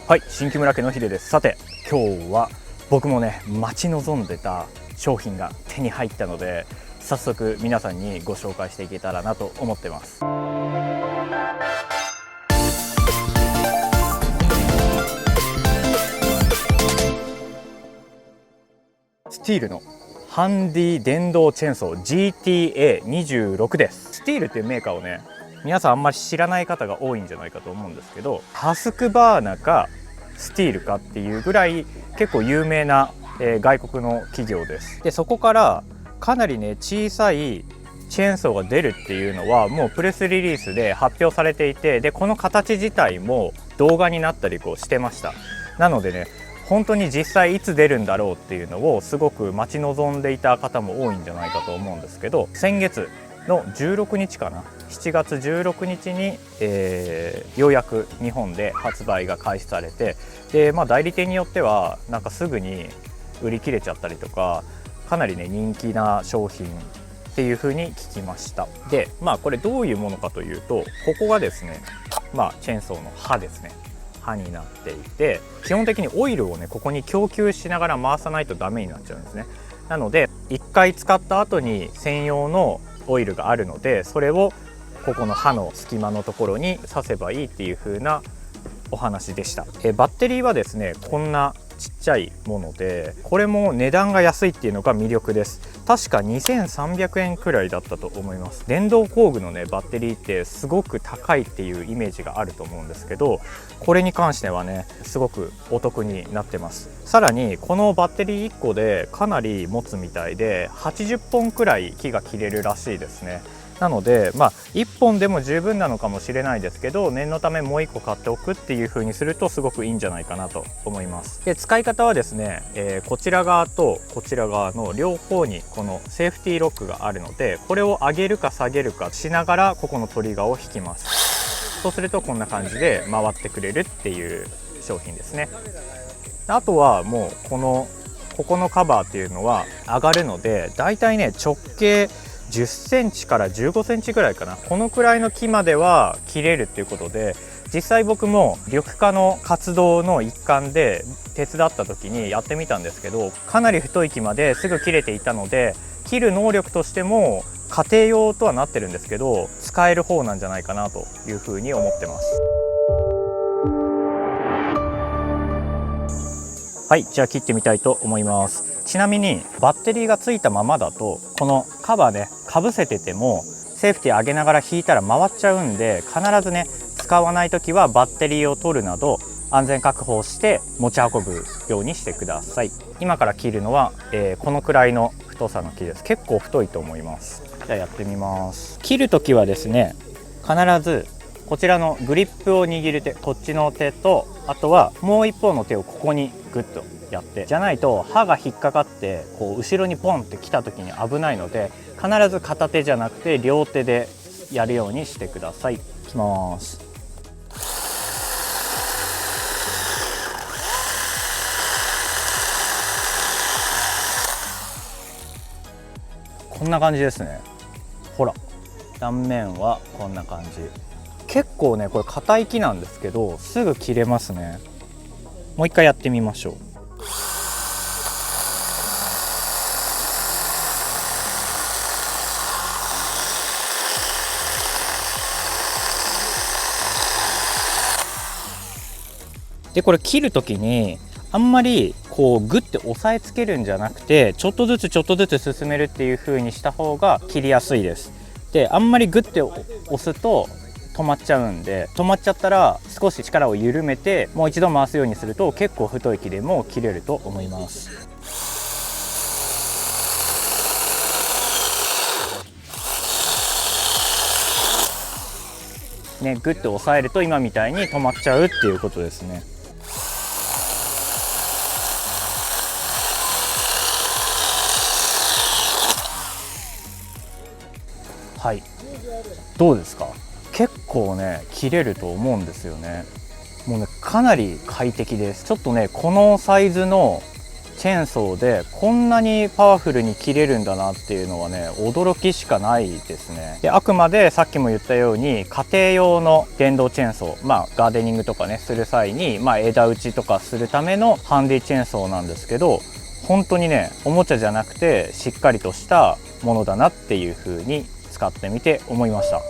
はい、新木村家のヒデです。さて、今日は僕もね、待ち望んでた商品が手に入ったので、早速皆さんにご紹介していけたらなと思ってます。スティールのハンディ電動チェーンソー GTA26 です。スティールっていうメーカーをね、皆さんあんまり知らない方が多いんじゃないかと思うんですけど、ハスクバーナかスティールかっていうぐらい結構有名な、外国の企業です。でそこからかなりね小さいチェーンソーが出るっていうのはもうプレスリリースで発表されていて、でこの形自体も動画になったりしてました。なのでね、本当に実際いつ出るんだろうっていうのをすごく待ち望んでいた方も多いんじゃないかと思うんですけど、先月の16日かな、7月16日に、ようやく日本で発売が開始されて、で、代理店によってはなんかすぐに売り切れちゃったりとか、かなりね人気な商品っていう風に聞きました。でこれどういうものかというと、ここがですね、チェーンソーの刃ですね、刃になっていて、基本的にオイルをねここに供給しながら回さないとダメになっちゃうんですね。なので1回使った後に専用のオイルがあるので、それをここの刃の隙間のところに刺せばいいっていう風なお話でした。バッテリーはですねこんなちっちゃいもので、これも値段が安いっていうのが魅力です。確か2300円くらいだったと思います。電動工具のねバッテリーってすごく高いっていうイメージがあると思うんですけど、これに関してはねすごくお得になってます。さらにこのバッテリー1個でかなり持つみたいで、80本くらい木が切れるらしいですね。なので1本でも十分なのかもしれないですけど、念のためもう1個買っておくっていう風にするとすごくいいんじゃないかなと思います。で使い方はですね、こちら側とこちら側の両方にこのセーフティーロックがあるので、これを上げるか下げるかしながらここのトリガーを引きます。そうするとこんな感じで回ってくれるっていう商品ですね。あとはもうここのカバーっていうのは上がるので、だいたいね直径10センチから15センチぐらいかな、このくらいの木までは切れるっていうことで、実際僕も緑化の活動の一環で手伝った時にやってみたんですけど、かなり太い木まですぐ切れていたので、切る能力としても家庭用とはなってるんですけど使える方なんじゃないかなというふうに思ってます。はい、じゃあ切ってみたいと思います。ちなみにバッテリーがついたままだとこのカバーねかぶせててもセーフティー上げながら引いたら回っちゃうんで、必ずね使わない時はバッテリーを取るなど安全確保をして持ち運ぶようにしてください。今から切るのは、このくらいの太さの木です。結構太いと思います。じゃあやってみます。切る時はですね、必ずこちらのグリップを握る手、こっちの手と、あとはもう一方の手をここにグッとやって、じゃないと刃が引っかかって後ろにポンってきた時に危ないので、必ず片手じゃなくて両手でやるようにしてください。いきます。こんな感じですね。ほら、断面はこんな感じ。結構ねこれ硬い木なんですけどすぐ切れますね。もう一回やってみましょう。でこれ切る時にあんまりグッて押さえつけるんじゃなくて、ちょっとずつちょっとずつ進めるっていう風にした方が切りやすいです。であんまりグッて押すと止まっちゃうんで、止まっちゃったら少し力を緩めてもう一度回すようにすると結構太い木でも切れると思います。ね、グッて押さえると今みたいに止まっちゃうっていうことですね。はい、どうですか？結構ね切れると思うんですよね。もうねかなり快適です。ちょっとねこのサイズのチェーンソーでこんなにパワフルに切れるんだなっていうのはね、驚きしかないですね。で、あくまでさっきも言ったように家庭用の電動チェーンソー、ガーデニングとかねする際に、枝打ちとかするためのハンディチェーンソーなんですけど、本当にねおもちゃじゃなくてしっかりとしたものだなっていう風に使ってみて思いました。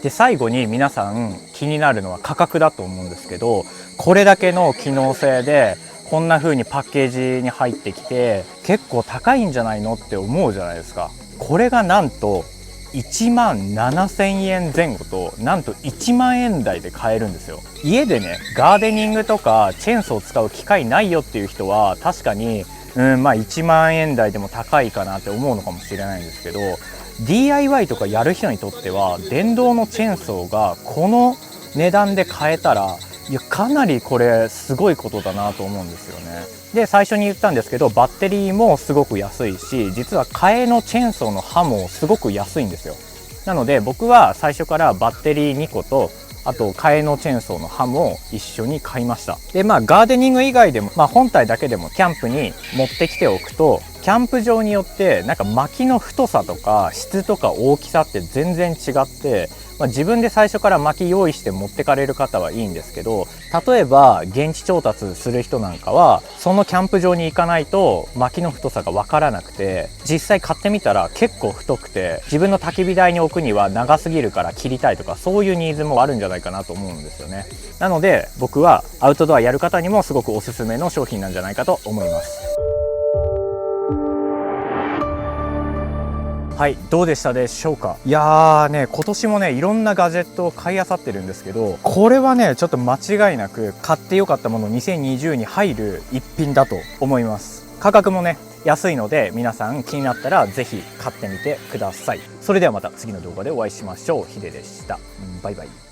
で、最後に皆さん気になるのは価格だと思うんですけど、これだけの機能性でこんな風にパッケージに入ってきて結構高いんじゃないのって思うじゃないですか。これがなんと1万7000円前後と、なんと1万円台で買えるんですよ。家でねガーデニングとかチェーンソーを使う機会ないよっていう人は確かに1万円台でも高いかなって思うのかもしれないんですけど、 DIY とかやる人にとっては電動のチェーンソーがこの値段で買えたら、いやかなりこれすごいことだなと思うんですよね。で、最初に言ったんですけど、バッテリーもすごく安いし、実は替えのチェーンソーの刃もすごく安いんですよ。なので僕は最初からバッテリー2個と、あと替えのチェーンソーの刃も一緒に買いました。で、ガーデニング以外でも、本体だけでもキャンプに持ってきておくと、キャンプ場によってなんか薪の太さとか質とか大きさって全然違って、自分で最初から薪用意して持ってかれる方はいいんですけど、例えば現地調達する人なんかはそのキャンプ場に行かないと薪の太さが分からなくて、実際買ってみたら結構太くて自分の焚き火台に置くには長すぎるから切りたいとか、そういうニーズもあるんじゃないかなと思うんですよね。なので僕はアウトドアやる方にもすごくおすすめの商品なんじゃないかと思います。はい、どうでしたでしょうか。いやーね、今年もねいろんなガジェットを買い漁ってるんですけど、これはねちょっと間違いなく買ってよかったもの2020に入る一品だと思います。価格もね安いので、皆さん気になったらぜひ買ってみてください。それではまた次の動画でお会いしましょう。ヒデでした。バイバイ。